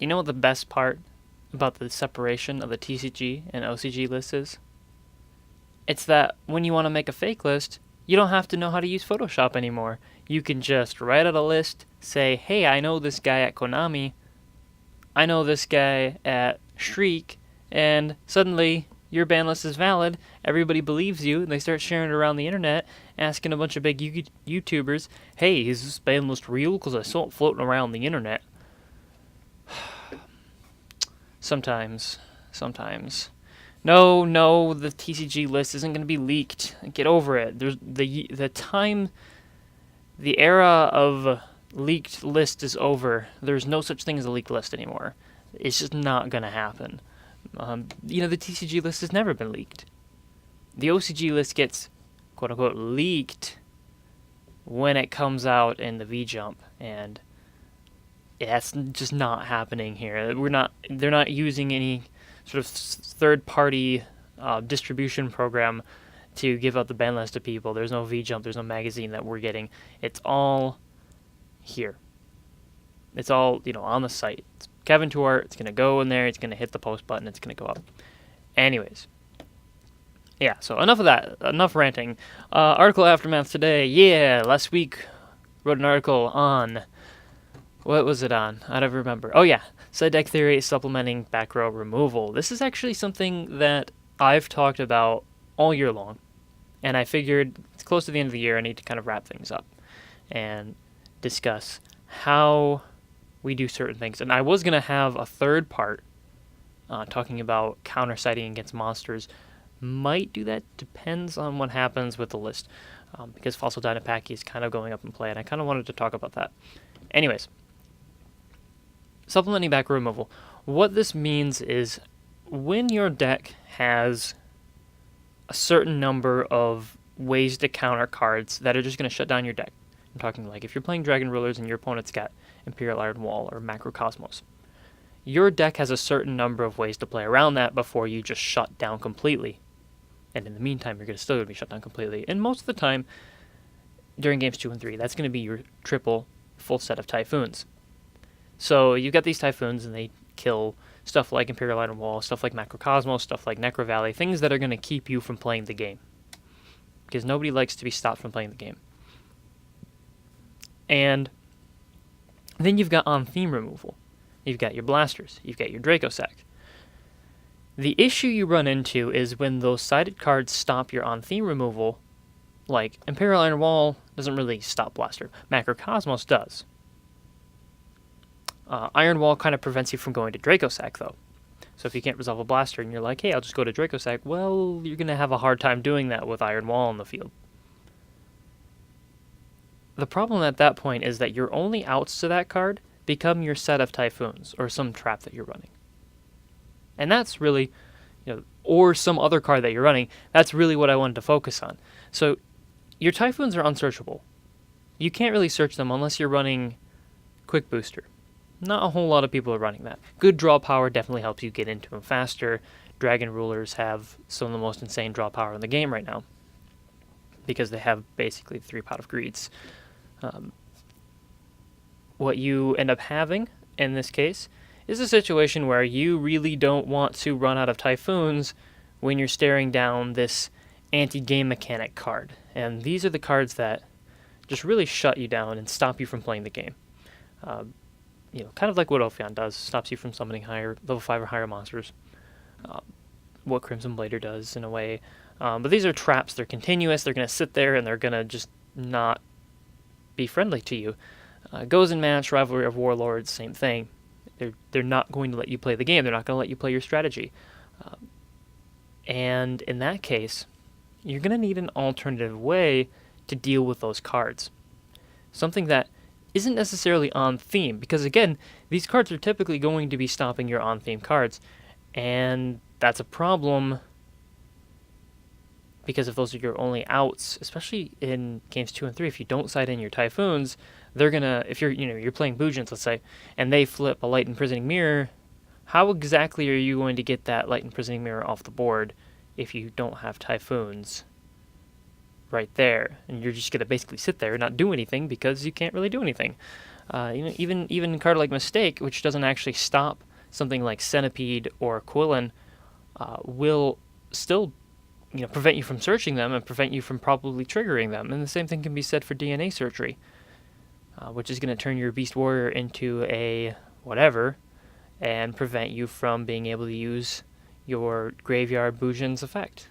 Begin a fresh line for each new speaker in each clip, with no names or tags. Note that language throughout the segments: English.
You know what the best part about the separation of the TCG and OCG list is? It's that when you want to make a fake list, you don't have to know how to use Photoshop anymore. You can just write out a list, say, hey, I know this guy at Konami, I know this guy at Shriek, and suddenly your ban list is valid, everybody believes you, and they start sharing it around the internet, asking a bunch of big YouTubers, hey, is this ban list real? Because I saw it floating around the internet. Sometimes. No, the TCG list isn't going to be leaked. Get over it. There's the era of leaked list is over. There's no such thing as a leaked list anymore. It's just not going to happen. The TCG list has never been leaked. The OCG list gets, quote unquote, leaked when it comes out in the V-Jump, and that's just not happening here. They're not using any sort of third-party distribution program to give out the ban list to people. There's no V-Jump, there's no magazine that we're getting. It's all here. It's all, on the site. It's Kevin Tuart, it's going to go in there, it's going to hit the post button, it's going to go up. Anyways. Yeah, so enough of that. Enough ranting. Article Aftermath today. Yeah, last week wrote an article on... What was it on? I don't remember. Oh yeah, Side Deck Theory supplementing Backrow removal. This is actually something that I've talked about all year long, and I figured it's close to the end of the year, I need to kind of wrap things up and discuss how we do certain things. And I was going to have a third part talking about counter-sighting against monsters. Might do that, depends on what happens with the list, because Fossil Dynapaki is kind of going up in play, and I kind of wanted to talk about that. Anyways. Supplementing Backrow removal. What this means is when your deck has a certain number of ways to counter cards that are just going to shut down your deck. I'm talking like if you're playing Dragon Rulers and your opponent's got Imperial Iron Wall or Macrocosmos. Your deck has a certain number of ways to play around that before you just shut down completely. And in the meantime, you're still going to be shut down completely. And most of the time, during games 2 and 3, that's going to be your triple full set of Typhoons. So you've got these Typhoons, and they kill stuff like Imperial Iron Wall, stuff like Macrocosmos, stuff like Necro Valley, things that are going to keep you from playing the game. Because nobody likes to be stopped from playing the game. And then you've got on-theme removal. You've got your blasters. You've got your Dracossack. The issue you run into is when those sided cards stop your on-theme removal, like Imperial Iron Wall doesn't really stop blaster. Macrocosmos does. Iron Wall kind of prevents you from going to Dracossack, though. So if you can't resolve a blaster and you're like, hey, I'll just go to Dracossack, well, you're going to have a hard time doing that with Iron Wall on the field. The problem at that point is that your only outs to that card become your set of Typhoons, or some trap that you're running. And that's really, or some other card that you're running, that's really what I wanted to focus on. So your Typhoons are unsearchable. You can't really search them unless you're running Quick Booster. Not a whole lot of people are running that. Good draw power definitely helps you get into them faster. Dragon Rulers have some of the most insane draw power in the game right now, because they have basically 3 Pot of Greeds. What you end up having, in this case, is a situation where you really don't want to run out of Typhoons when you're staring down this anti-game mechanic card. And these are the cards that just really shut you down and stop you from playing the game. Kind of like what Ophion does, stops you from summoning higher, level 5 or higher monsters. What Crimson Blader does, in a way. But these are traps, they're continuous, they're going to sit there, and they're going to just not be friendly to you. Goes in Match, Rivalry of Warlords, same thing. They're not going to let you play the game, they're not going to let you play your strategy. And in that case, you're going to need an alternative way to deal with those cards. Something that isn't necessarily on theme, because again, these cards are typically going to be stopping your on-theme cards, and that's a problem, because if those are your only outs, especially in games 2 and 3, if you don't side in your Typhoons, they're gonna, if you're playing Boojins, let's say, and they flip a Light Imprisoning Mirror, how exactly are you going to get that Light Imprisoning Mirror off the board if you don't have Typhoons right there? And you're just going to basically sit there and not do anything because you can't really do anything. Even a card like Mistake, which doesn't actually stop something like Centipede or Quillen, will still prevent you from searching them and prevent you from probably triggering them. And the same thing can be said for DNA Surgery, which is going to turn your Beast Warrior into a whatever and prevent you from being able to use your Graveyard Bujin's effect.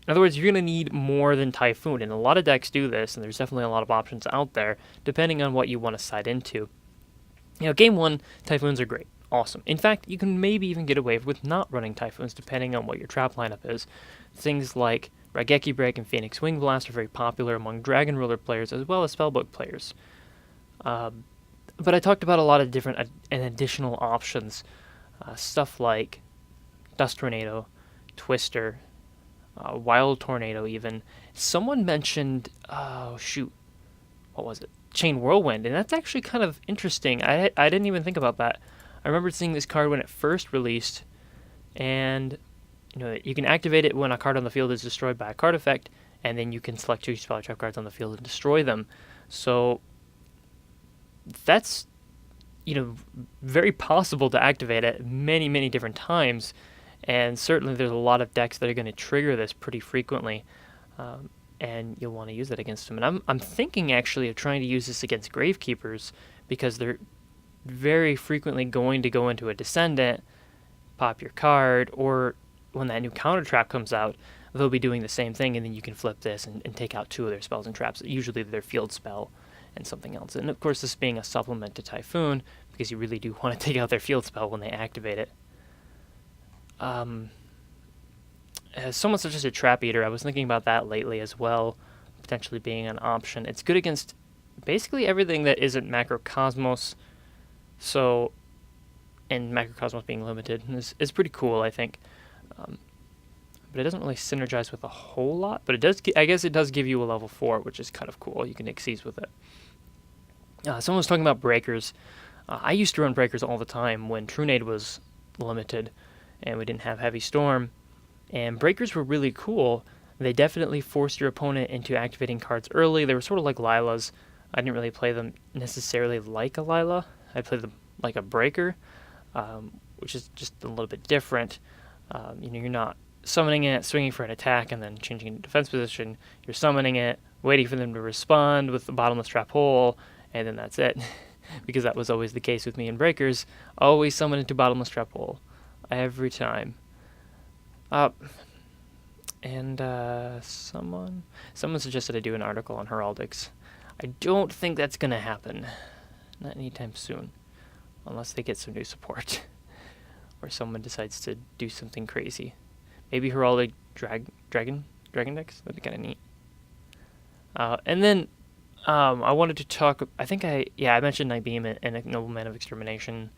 In other words, you're going to need more than Typhoon, and a lot of decks do this, and there's definitely a lot of options out there, depending on what you want to side into. Game 1, Typhoons are great. Awesome. In fact, you can maybe even get away with not running Typhoons, depending on what your trap lineup is. Things like Raigeki Break and Phoenix Wing Blast are very popular among Dragon Ruler players, as well as Spellbook players. But I talked about a lot of different and additional options. Stuff like Dust Tornado, Twister, Wild Tornado even. Someone mentioned, what was it? Chain Whirlwind, and that's actually kind of interesting. I didn't even think about that. I remember seeing this card when it first released, and you can activate it when a card on the field is destroyed by a card effect, and then you can select 2 spell trap cards on the field and destroy them. So that's very possible to activate it many, many different times. And certainly there's a lot of decks that are going to trigger this pretty frequently, and you'll want to use that against them. And I'm thinking actually of trying to use this against Gravekeepers, because they're very frequently going to go into a Descendant, pop your card, or when that new counter trap comes out, they'll be doing the same thing, and then you can flip this and take out 2 of their spells and traps, usually their field spell and something else. And of course, this being a supplement to Typhoon, because you really do want to take out their field spell when they activate it. As someone such as a Trap Eater, I was thinking about that lately as well, potentially being an option. It's good against basically everything that isn't Macrocosmos, and Macrocosmos being limited is pretty cool, I think. But it doesn't really synergize with a whole lot, but it does. I guess it does give you a level 4, which is kind of cool. You can Xyz with it. Someone was talking about Breakers. I used to run Breakers all the time when Trunade was limited, and we didn't have Heavy Storm, and Breakers were really cool. They definitely forced your opponent into activating cards early. They were sort of like Lilas. I didn't really play them necessarily like a Lila. I played them like a Breaker, which is just a little bit different. You're not summoning it, swinging for an attack, and then changing into defense position. You're summoning it, waiting for them to respond with the Bottomless Trap Hole, and then that's it. Because that was always the case with me in Breakers. Always summon into Bottomless Trap Hole. Every time. Someone suggested I do an article on Heraldics. I don't think that's going to happen. Not anytime soon. Unless they get some new support. Or someone decides to do something crazy. Maybe Heraldic Dragon decks? That'd be kind of neat. And then I wanted to talk... I mentioned Nightbeam and Nobleman of Extermination,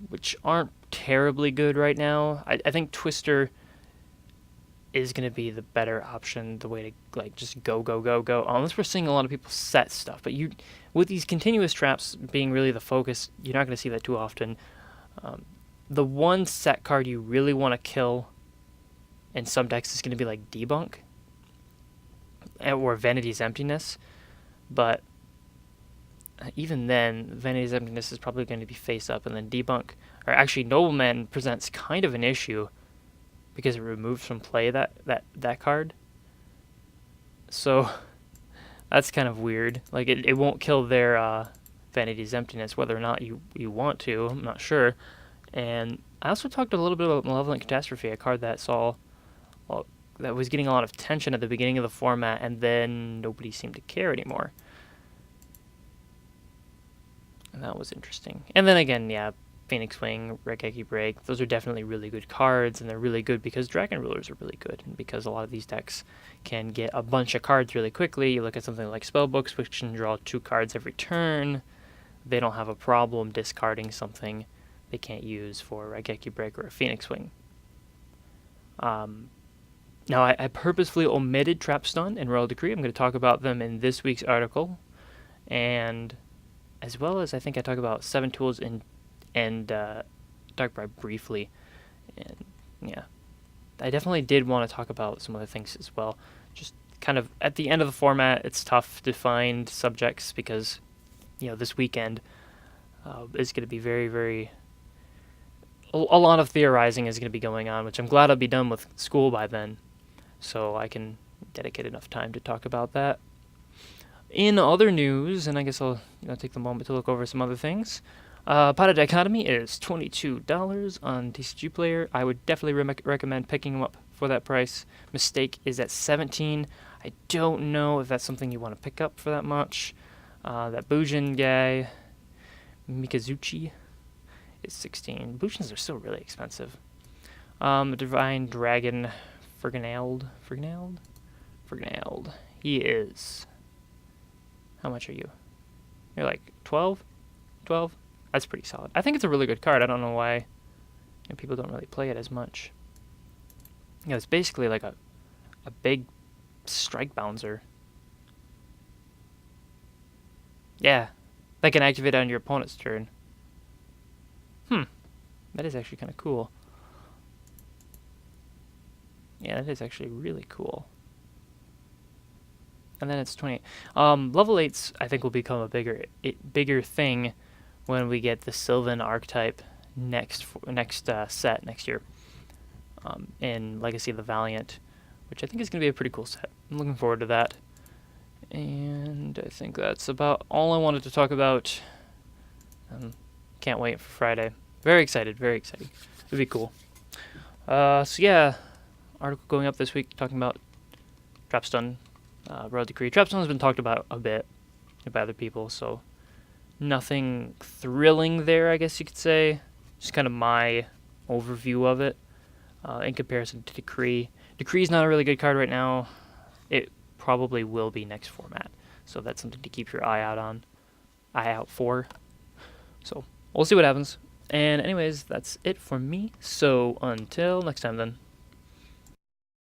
which aren't terribly good right now. I think Twister is going to be the better option, the way to just go. Unless we're seeing a lot of people set stuff. But with these continuous traps being really the focus, you're not going to see that too often. The one set card you really want to kill in some decks is going to be like Debunk or Vanity's Emptiness. But even then, Vanity's Emptiness is probably going to be face up, and then Debunk, or actually Nobleman, presents kind of an issue because it removes from play that card. So that's kind of weird. Like it won't kill their Vanity's Emptiness, whether or not you want to. I'm not sure. And I also talked a little bit about Malevolent Catastrophe, a card that that was getting a lot of attention at the beginning of the format, and then nobody seemed to care anymore. And that was interesting. And then again, Phoenix Wing, Raigeki Break, those are definitely really good cards, and they're really good because Dragon Rulers are really good, and because a lot of these decks can get a bunch of cards really quickly. You look at something like Spellbooks, which can draw 2 cards every turn. They don't have a problem discarding something they can't use for Raigeki Break or a Phoenix Wing. Now, I purposefully omitted Trap Stun and Royal Decree. I'm going to talk about them in this week's article, and as well as I think I talk about 7 Tools and Dark Bribe briefly. And yeah, I definitely did want to talk about some other things as well, just kind of at the end of the format, it's tough to find subjects because, this weekend is going to be very, very. A lot of theorizing is going to be going on, which I'm glad I'll be done with school by then, so I can dedicate enough time to talk about that. In other news, and I guess I'll take the moment to look over some other things. Pot of Dichotomy is $22 on TCG Player. I would definitely recommend picking them up for that price. Mistake is at $17. I don't know if that's something you want to pick up for that much. That Bujin guy, Mikazuchi, is $16. Bujins are still really expensive. Divine Dragon, Fergnald. He is. How much are you? You're like 12? 12? That's pretty solid. I think it's a really good card. I don't know why people don't really play it as much. It's basically like a big strike bouncer. Yeah, that can activate on your opponent's turn. That is actually kind of cool. Yeah, that is actually really cool. And then it's 28. Level 8s, I think, will become a bigger thing when we get the Sylvan archetype next set next year. In Legacy of the Valiant, which I think is going to be a pretty cool set. I'm looking forward to that. And I think that's about all I wanted to talk about. Can't wait for Friday. Very excited, very excited. It'll be cool. So yeah, article going up this week talking about Trapstone, Royal Decree. Trapstone has been talked about a bit by other people, so nothing thrilling there, I guess you could say. Just kind of my overview of it in comparison to Decree. Decree's not a really good card right now. It probably will be next format, so that's something to keep your eye out for. So we'll see what happens. And anyways, that's it for me. So until next time then.